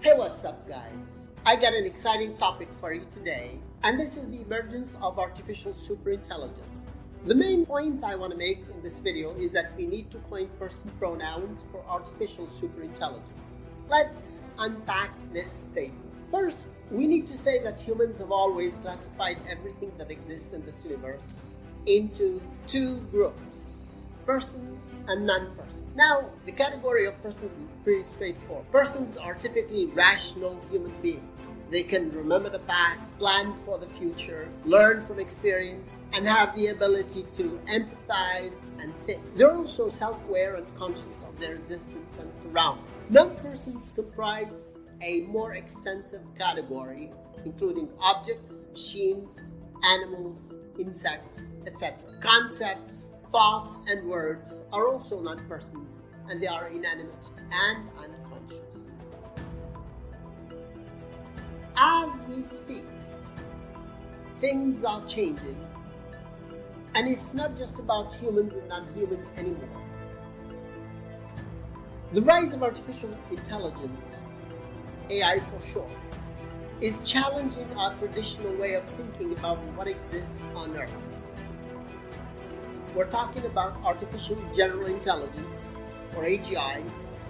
Hey, what's up guys? I got an exciting topic for you today, and this is the emergence of artificial superintelligence. The main point I want to make in this video is that we need to coin person pronouns for artificial superintelligence. Let's unpack this statement. First, we need to say that humans have always classified everything that exists in this universe into two groups: persons and non-persons. Now, the category of persons is pretty straightforward. Persons are typically rational human beings. They can remember the past, plan for the future, learn from experience, and have the ability to empathize and think. They're also self-aware and conscious of their existence and surroundings. Non-persons comprise a more extensive category, including objects, machines, animals, insects, etc. Concepts, thoughts, and words are also non-persons, and they are inanimate and unconscious. As we speak, things are changing, and it's not just about humans and non-humans anymore. The rise of artificial intelligence, AI for short, is challenging our traditional way of thinking about what exists on Earth. We're talking about artificial general intelligence, or AGI,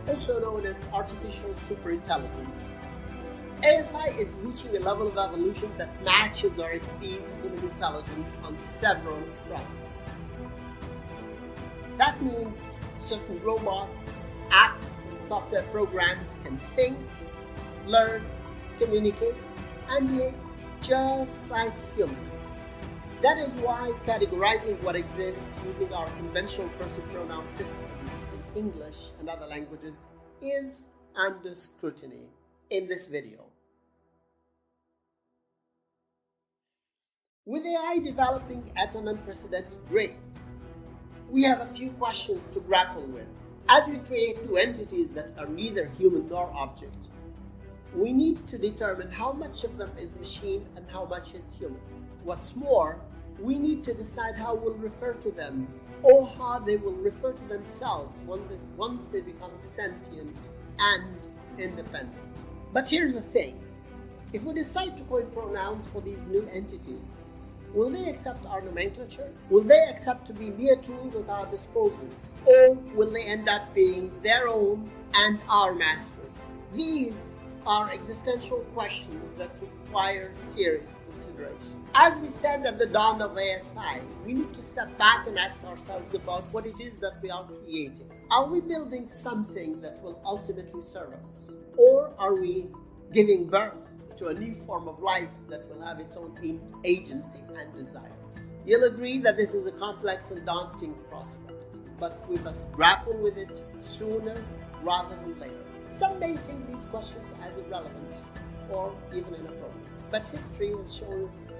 also known as artificial superintelligence. ASI is reaching a level of evolution that matches or exceeds human intelligence on several fronts. That means certain robots, apps, and software programs can think, learn, communicate, and behave just like humans. That is why categorizing what exists using our conventional person pronoun system in English and other languages is under scrutiny in this video. With AI developing at an unprecedented rate, we have a few questions to grapple with. As we create two entities that are neither human nor object, we need to determine how much of them is machine and how much is human. What's more, we need to decide how we'll refer to them, or how they will refer to themselves once they become sentient and independent. But here's the thing. If we decide to coin pronouns for these new entities, will they accept our nomenclature? Will they accept to be mere tools at our disposals? Or will they end up being their own and our masters? These are existential questions that require serious consideration. As we stand at the dawn of ASI, we need to step back and ask ourselves about what it is that we are creating. Are we building something that will ultimately serve us? Or are we giving birth to a new form of life that will have its own agency and desires? You'll agree that this is a complex and daunting prospect, but we must grapple with it sooner rather than later. Some may think these questions as irrelevant or even inappropriate, but history has shown us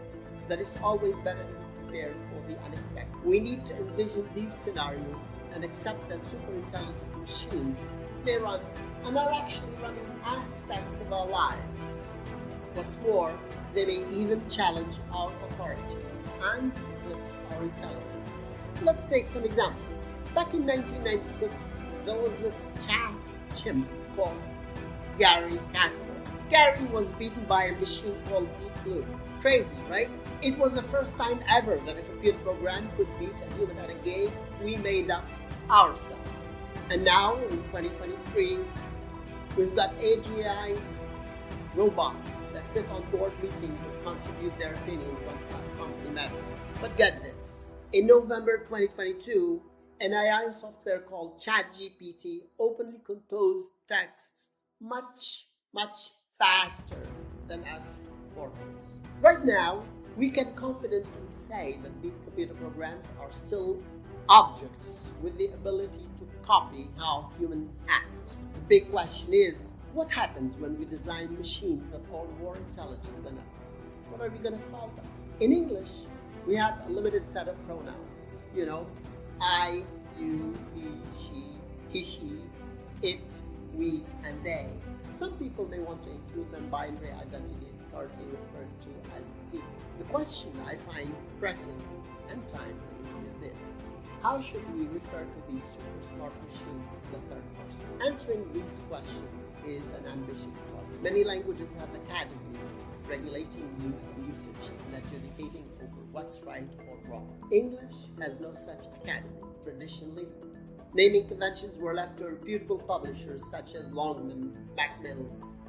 that it's always better to be prepared for the unexpected. We need to envision these scenarios and accept that superintelligent machines may run and are actually running aspects of our lives. What's more, they may even challenge our authority and eclipse our intelligence. Let's take some examples. Back in 1996, there was this chance chimp called Gary Kasparov. Gary was beaten by a machine called Deep Blue. Crazy, right? It was the first time ever that a computer program could beat a human at a game we made up ourselves. And now, in 2023, we've got AGI robots that sit on board meetings and contribute their opinions on company matters. But get this. In November 2022, an AI software called ChatGPT openly composed texts much faster than us mortals. Right now, we can confidently say that these computer programs are still objects with the ability to copy how humans act. The big question is, what happens when we design machines that are more intelligent than us? What are we going to call them? In English, we have a limited set of pronouns. I, you, he, she, it, we, and they. Some people may want to include non-binary identities currently referred to as Z. The question I find pressing and timely is this. How should we refer to these super smart machines in the third person? Answering these questions is an ambitious problem. Many languages have academies regulating use and usage and adjudicating over what's right or wrong. English has no such academy. Traditionally, naming conventions were left to reputable publishers such as Longman,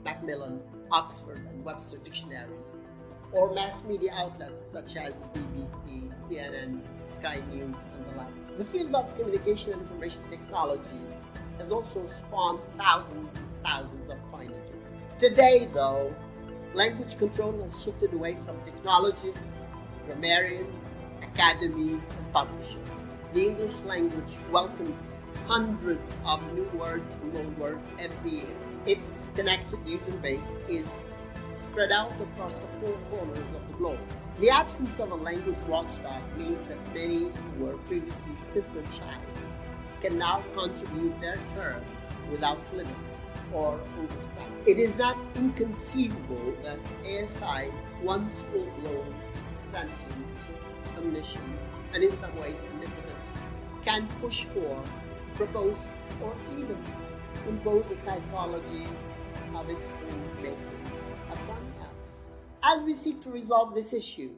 Macmillan, Oxford, and Webster dictionaries, or mass media outlets such as the BBC, CNN, Sky News, and the like. The field of communication and information technologies has also spawned thousands and thousands of coinages. Today, though, language control has shifted away from technologists, grammarians, academies, and publishers. The English language welcomes hundreds of new words and loanwords every year. Its connected user base is spread out across the four corners of the globe. The absence of a language watchdog means that many who were previously disenfranchised can now contribute their terms without limits or oversight. It is not inconceivable that ASI, once full-blown, sentient, omniscient, and in some ways omnipotent, can push for, propose, or even impose a typology of its own making upon us. As we seek to resolve this issue,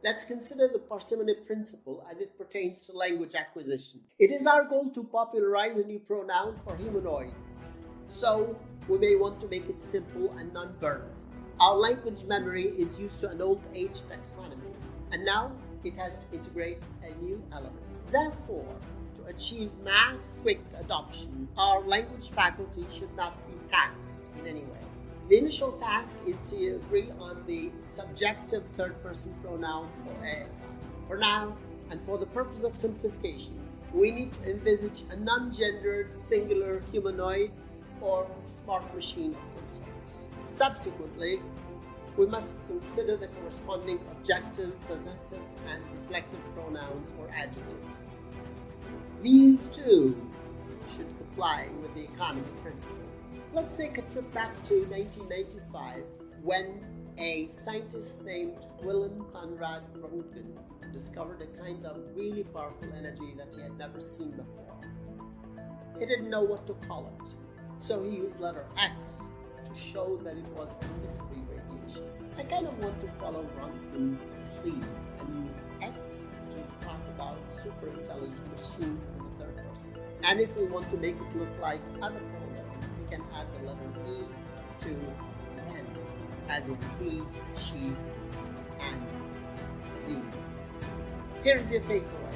let's consider the parsimony principle as it pertains to language acquisition. It is our goal to popularize a new pronoun for humanoids, so we may want to make it simple and non-burdensome. Our language memory is used to an old age taxonomy, and now it has to integrate a new element. Therefore, to achieve mass quick adoption, our language faculty should not be taxed in any way. The initial task is to agree on the subjective third-person pronoun for ASI. For now, and for the purpose of simplification, we need to envisage a non-gendered singular humanoid or smart machine of some sorts. Subsequently, we must consider the corresponding objective, possessive, and reflexive pronouns or adjectives. These too should comply with the economy principle. Let's take a trip back to 1995 when a scientist named Willem Conrad Röntgen discovered a kind of really powerful energy that he had never seen before. He didn't know what to call it, so he used letter X to show that it was a mystery radiation. I kind of want to follow Röntgen's lead and use X to talk about superintelligent machines in the third person. And if we want to make it look like other pronouns, we can add the letter E to the end, as in he, she, and Z. Here's your takeaway.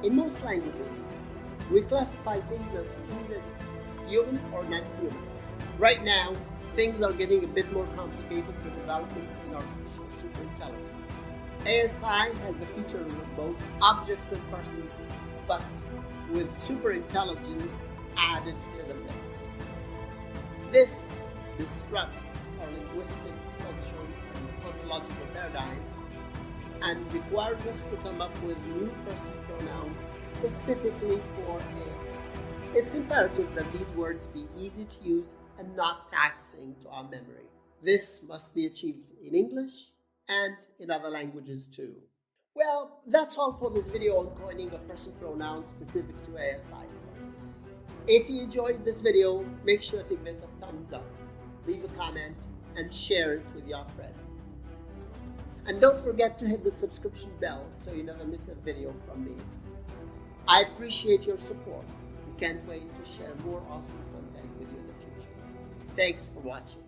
In most languages, we classify things as either human or non-human. Right now, things are getting a bit more complicated with developments in artificial superintelligence. ASI has the features of both objects and persons, but with superintelligence added to the mix. This disrupts our linguistic, cultural, and ontological paradigms and requires us to come up with new person pronouns specifically for ASI. It's imperative that these words be easy to use and not taxing to our memory. This must be achieved in English and in other languages too. Well, that's all for this video on coining a person pronoun specific to ASI, folks. If you enjoyed this video, make sure to give it a thumbs up, leave a comment, and share it with your friends. And don't forget to hit the subscription bell so you never miss a video from me. I appreciate your support. Can't wait to share more awesome content with you in the future. Thanks for watching.